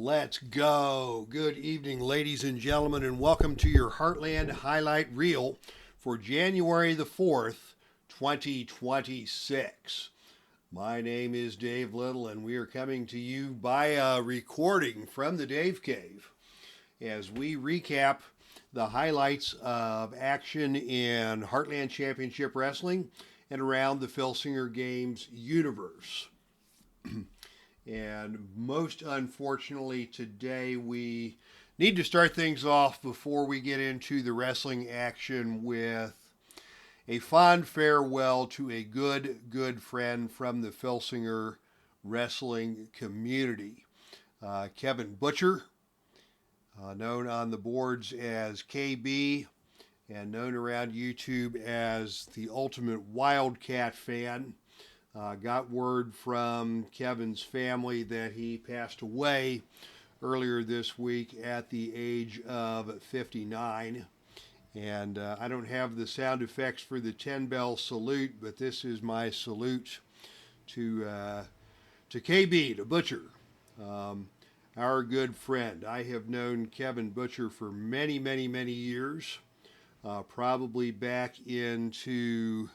Let's go. Good evening, ladies and gentlemen, and welcome to your Heartland Highlight Reel for January the 4th, 2026. My name is Dave Little, and we are coming to you by a recording from the Dave Cave as we recap the highlights of action in Heartland Championship Wrestling and around the Filsinger Games universe. And most unfortunately today we need to start things off before we get into the wrestling action with a fond farewell to a good friend from the Filsinger wrestling community. Kevin Butcher, known on the boards as KB and known around YouTube as the Ultimate Wildcat Fan. Got word from Kevin's family that he passed away earlier this week at the age of 59. And I don't have the sound effects for the 10-bell salute, but this is my salute to KB, to Butcher, our good friend. I have known Kevin Butcher for many years, probably back into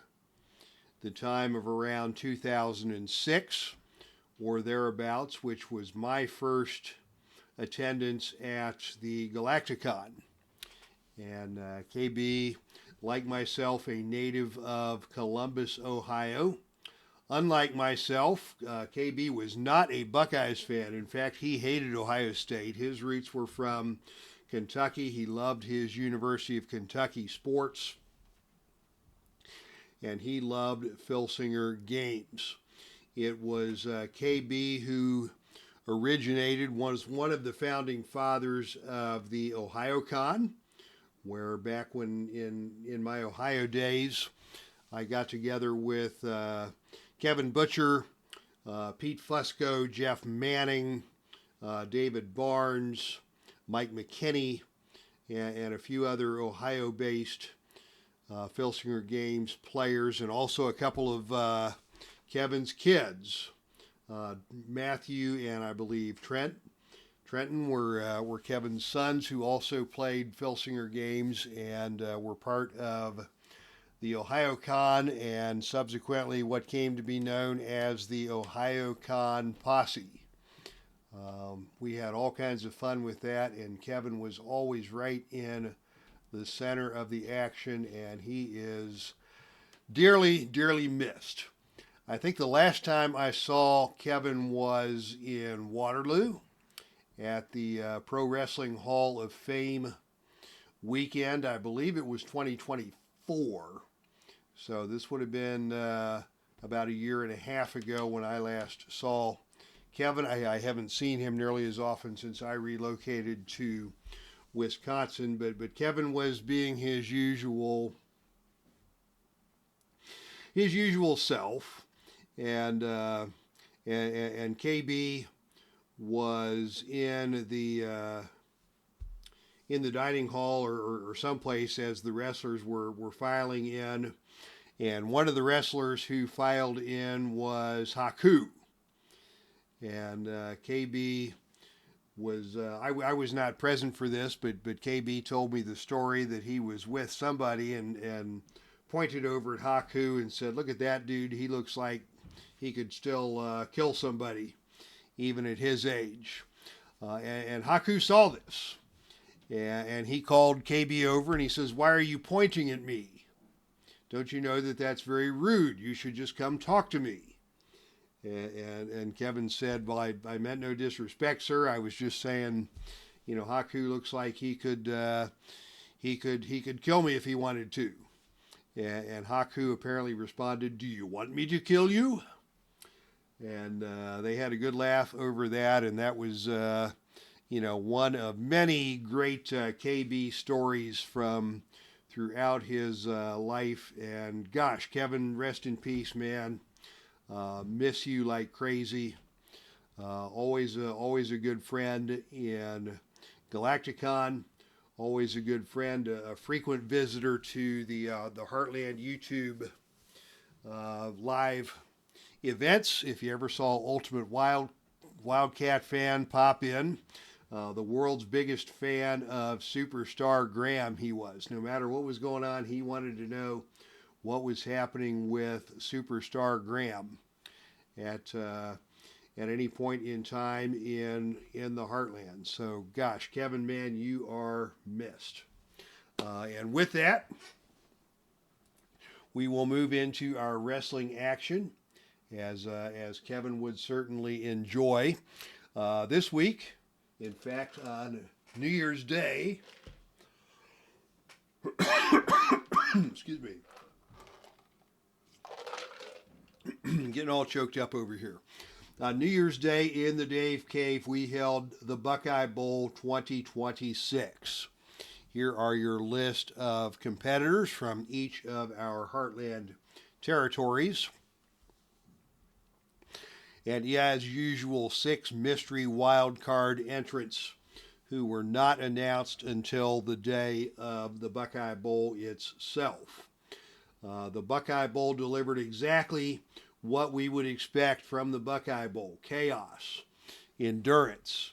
the time of around 2006 or thereabouts, which was my first attendance at the Galacticon. And KB, like myself, a native of Columbus, Ohio. Unlike myself, KB was not a Buckeyes fan. In fact, he hated Ohio State. His roots were from Kentucky. He loved his University of Kentucky sports, and he loved Filsinger games. It was KB who originated, was one of the founding fathers of the OhioCon, where back when in my Ohio days, I got together with Kevin Butcher, Pete Fusco, Jeff Manning, David Barnes, Mike McKinney, and a few other Ohio-based Filsinger Games players, and also a couple of Kevin's kids, Matthew and I believe Trenton were Kevin's sons, who also played Filsinger Games and were part of the OhioCon and subsequently what came to be known as the OhioCon Posse. We had all kinds of fun with that, and Kevin was always right in the center of the action, and he is dearly missed. I think the last time I saw Kevin was in Waterloo at the Pro Wrestling Hall of Fame weekend. I believe it was 2024. So this would have been about a year and a half ago when I last saw Kevin. I haven't seen him nearly as often since I relocated to Wisconsin, but Kevin was being his usual self, and KB was in the dining hall or someplace as the wrestlers were filing in, and one of the wrestlers who filed in was Haku, and KB was I was not present for this, but KB told me the story that he was with somebody and pointed over at Haku and said, "Look at that dude. He looks like he could still kill somebody, even at his age." And Haku saw this, and he called KB over and he says, "Why are you pointing at me? Don't you know that that's very rude? You should just come talk to me." And Kevin said, "Well, I meant no disrespect, sir. I was just saying, Haku looks like he could kill me if he wanted to." And Haku apparently responded, "Do you want me to kill you?" And they had a good laugh over that, and that was one of many great KB stories from throughout his life. And gosh, Kevin, rest in peace, man. Miss you like crazy. Always a good friend in Galacticon. Always a good friend, a frequent visitor to the Heartland YouTube live events. If you ever saw Ultimate Wildcat fan pop in. The world's biggest fan of Superstar Graham he was. No matter what was going on, he wanted to know what was happening with Superstar Graham at any point in time in the Heartland. So, gosh, Kevin, man, you are missed. And with that, we will move into our wrestling action, as Kevin would certainly enjoy. This week, in fact, on New Year's Day, excuse me, getting all choked up over here. On New Year's Day in the Dave Cave, we held the Buckeye Bowl 2026. Here are your list of competitors from each of our Heartland territories. And yeah, as usual, 6 mystery wild card entrants who were not announced until the day of the Buckeye Bowl itself. The Buckeye Bowl delivered exactly what we would expect from the Buckeye Bowl. Chaos, endurance,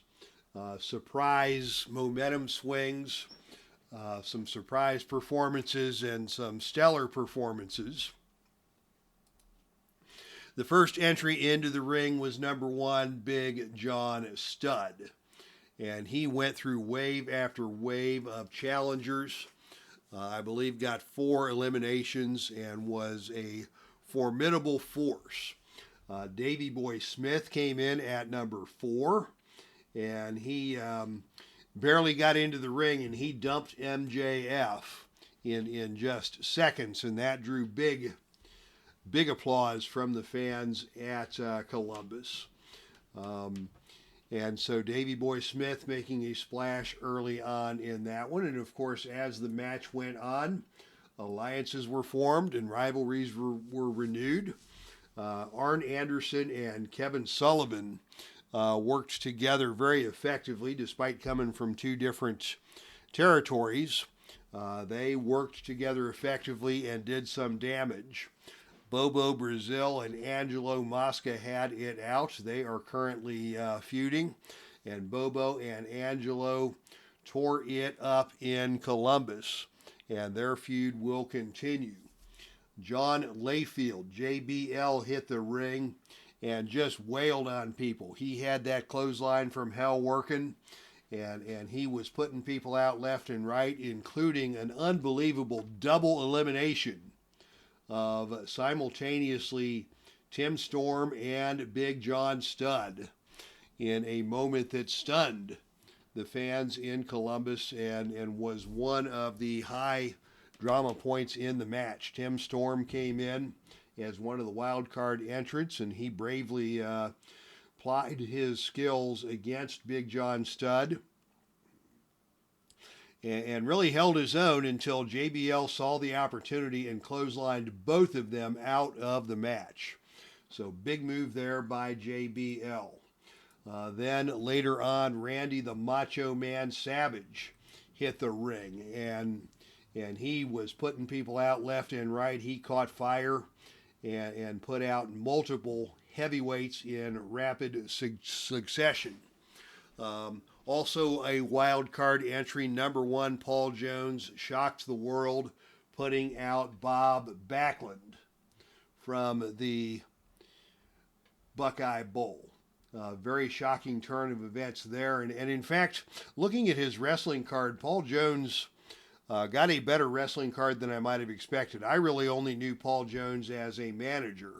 surprise momentum swings, some surprise performances, and some stellar performances. The first entry into the ring was number 1, Big John Studd. And he went through wave after wave of challengers. I believe got 4 eliminations and was a formidable force. Davey Boy Smith came in at number 4. And he barely got into the ring, and he dumped MJF in just seconds. And that drew big applause from the fans at Columbus. And so Davey Boy Smith making a splash early on in that one. And of course, as the match went on, alliances were formed and rivalries were renewed. Arn Anderson and Kevin Sullivan worked together very effectively despite coming from 2 different territories. They worked together effectively and did some damage. Bobo Brazil and Angelo Mosca had it out. They are currently feuding, and Bobo and Angelo tore it up in Columbus, and their feud will continue. John Layfield, JBL, hit the ring and just wailed on people. He had that clothesline from hell working, and he was putting people out left and right, including an unbelievable double elimination of simultaneously Tim Storm and Big John Studd in a moment that stunned the fans in Columbus and was one of the high drama points in the match. Tim Storm came in as one of the wild card entrants, and he bravely plied his skills against Big John Studd and really held his own until JBL saw the opportunity and clotheslined both of them out of the match. So big move there by JBL. Then later on, Randy the Macho Man Savage hit the ring, and he was putting people out left and right. He caught fire and put out multiple heavyweights in rapid succession. Also a wild card entry, number 1, Paul Jones shocked the world, putting out Bob Backlund from the Buckeye Bowl. Very shocking turn of events there. And in fact, looking at his wrestling card, Paul Jones got a better wrestling card than I might have expected. I really only knew Paul Jones as a manager.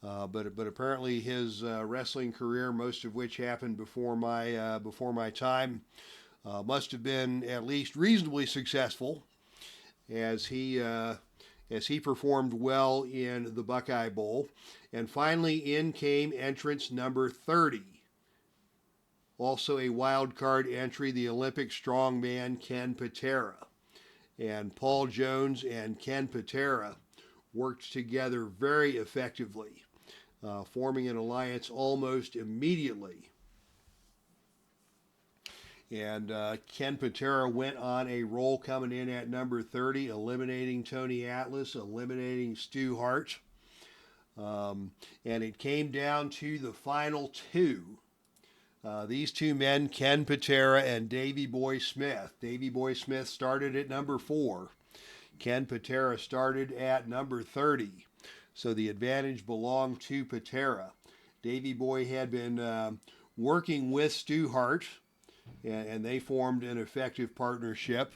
But apparently his wrestling career, most of which happened before my time, must have been at least reasonably successful, as he performed well in the Buckeye Bowl. And finally, in came entrance number 30, also a wild card entry, the Olympic strongman Ken Patera. And Paul Jones and Ken Patera worked together very effectively, forming an alliance almost immediately. And Ken Patera went on a roll coming in at number 30, eliminating Tony Atlas, eliminating Stu Hart. And it came down to the final 2 These two men, Ken Patera and Davey Boy Smith. Davey Boy Smith started at number 4. Ken Patera started at number 30. So the advantage belonged to Patera. Davey Boy had been working with Stu Hart, and they formed an effective partnership,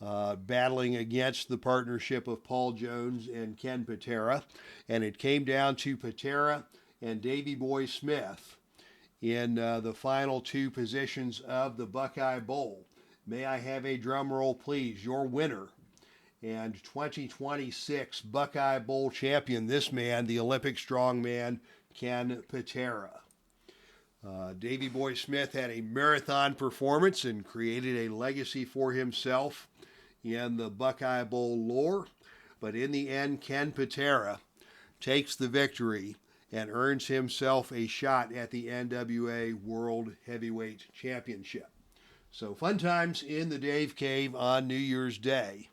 battling against the partnership of Paul Jones and Ken Patera. And it came down to Patera and Davey Boy Smith in the final 2 positions of the Buckeye Bowl. May I have a drum roll, please? Your winner and 2026 Buckeye Bowl champion, this man, the Olympic strongman, Ken Patera. Davey Boy Smith had a marathon performance and created a legacy for himself in the Buckeye Bowl lore. But in the end, Ken Patera takes the victory and earns himself a shot at the NWA World Heavyweight Championship. So fun times in the Dave Cave on New Year's Day.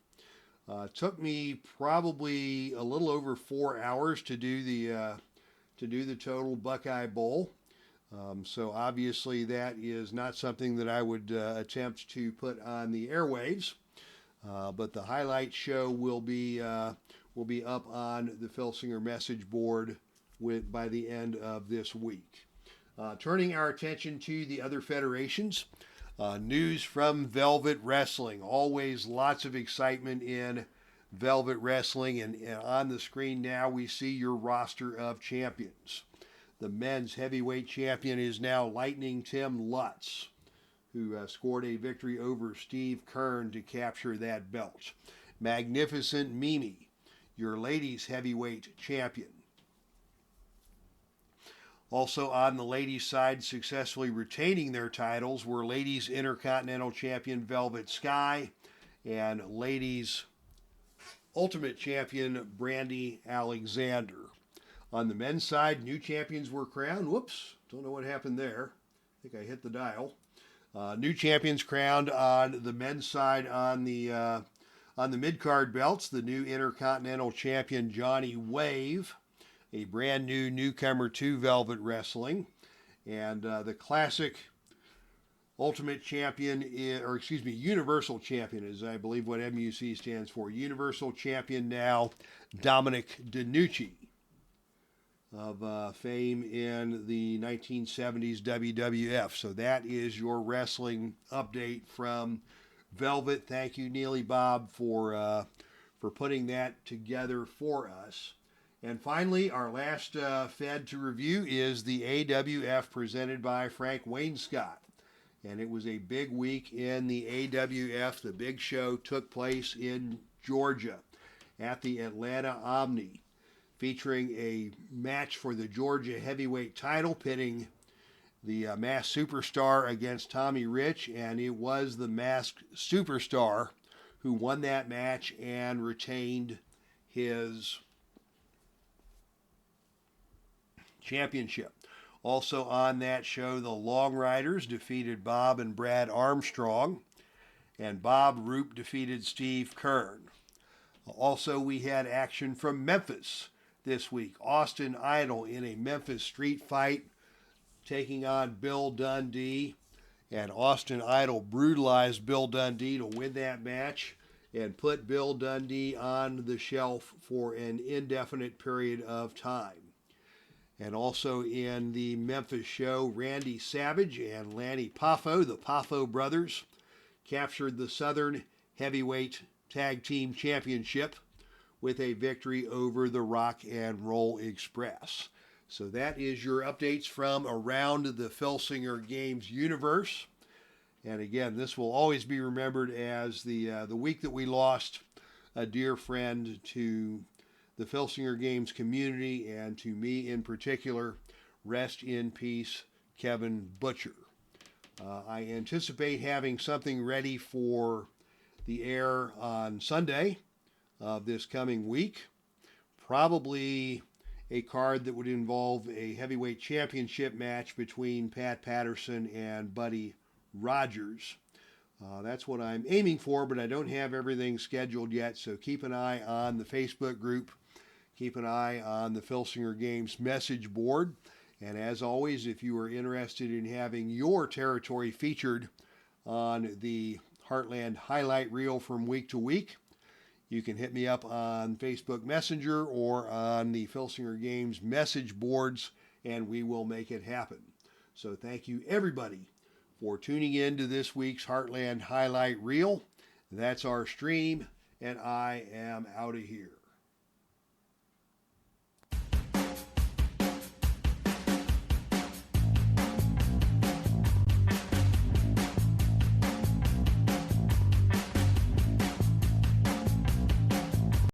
Took me probably a little over 4 hours to do the total Buckeye Bowl. So obviously that is not something that I would attempt to put on the airwaves. But the highlight show will be up on the Filsinger message board by the end of this week. Turning our attention to the other federations. News from Velvet Wrestling. Always lots of excitement in Velvet Wrestling, and on the screen now we see your roster of champions. The men's heavyweight champion is now Lightning Tim Lutz, who scored a victory over Steve Kern to capture that belt. Magnificent Mimi, your ladies heavyweight champion. Also on the ladies' side, successfully retaining their titles were ladies Intercontinental Champion Velvet Sky and ladies Ultimate Champion Brandy Alexander. On the men's side, new champions were crowned. Whoops, don't know what happened there. I think I hit the dial. New champions crowned on the men's side on the mid-card belts. The new Intercontinental Champion Johnny Wave, a brand new newcomer to Velvet Wrestling, and the classic Ultimate Champion, Universal Champion is, I believe, what MUC stands for. Universal Champion now, Dominic DiNucci, of fame in the 1970s WWF. So that is your wrestling update from Velvet. Thank you, Neely Bob, for putting that together for us. And finally, our last Fed to review is the AWF presented by Frank Wainscott. And it was a big week in the AWF. The big show took place in Georgia at the Atlanta Omni, featuring a match for the Georgia heavyweight title, pitting the Masked Superstar against Tommy Rich. And it was the Masked Superstar who won that match and retained his championship. Also on that show, the Long Riders defeated Bob and Brad Armstrong, and Bob Roop defeated Steve Kern. Also, we had action from Memphis this week. Austin Idol in a Memphis street fight taking on Bill Dundee, and Austin Idol brutalized Bill Dundee to win that match and put Bill Dundee on the shelf for an indefinite period of time. And also in the Memphis show, Randy Savage and Lanny Poffo, the Poffo brothers, captured the Southern Heavyweight Tag Team Championship with a victory over the Rock and Roll Express. So that is your updates from around the Filsinger Games universe. And again, this will always be remembered as the week that we lost a dear friend to the Filsinger Games community, and to me in particular. Rest in peace, Kevin Butcher. I anticipate having something ready for the air on Sunday of this coming week. Probably a card that would involve a heavyweight championship match between Pat Patterson and Buddy Rogers. That's what I'm aiming for, but I don't have everything scheduled yet, so keep an eye on the Facebook group. Keep an eye on the Filsinger Games message board. And as always, if you are interested in having your territory featured on the Heartland highlight reel from week to week, you can hit me up on Facebook Messenger or on the Filsinger Games message boards, and we will make it happen. So thank you, everybody, for tuning in to this week's Heartland highlight reel. That's our stream, and I am out of here.